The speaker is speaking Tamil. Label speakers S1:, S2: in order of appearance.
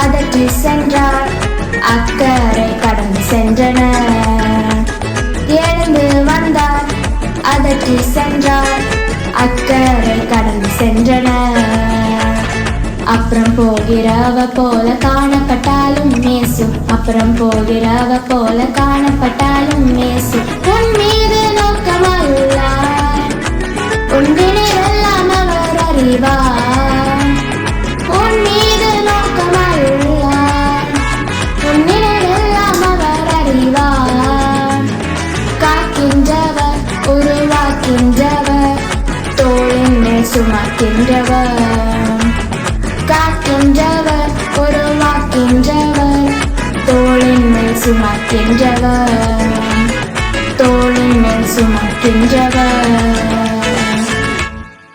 S1: அதற்றி சென்றார். அக்கறை கடந்து சென்றனர். எழுந்து வந்தார். அதற்றி சென்றார். அக்கறை கடந்து சென்றனர். அப்புறம் போகிறவ போல காணப்பட்டாலும் நேசு. அப்புறம் போகிறவ போல காணப்பட்டாலும் நேசு. உன் மீது நோக்கமல்லார். உன் வினைவெல்லாம் அவர் அறிவார். உன் மீது நோக்கமல்லார். உன் நினைவெல்லாம் அவர் அறிவார். காக்கின்றவர் உருவாக்கின்றவர் தோளின் மேல் சுமக்கின்றவர். காக்கின்றவர் உருவாக்கின்றவர் தோளின் மேல் சுமக்கின்றவர். தோளின் மேல் சுமக்கின்றவர்.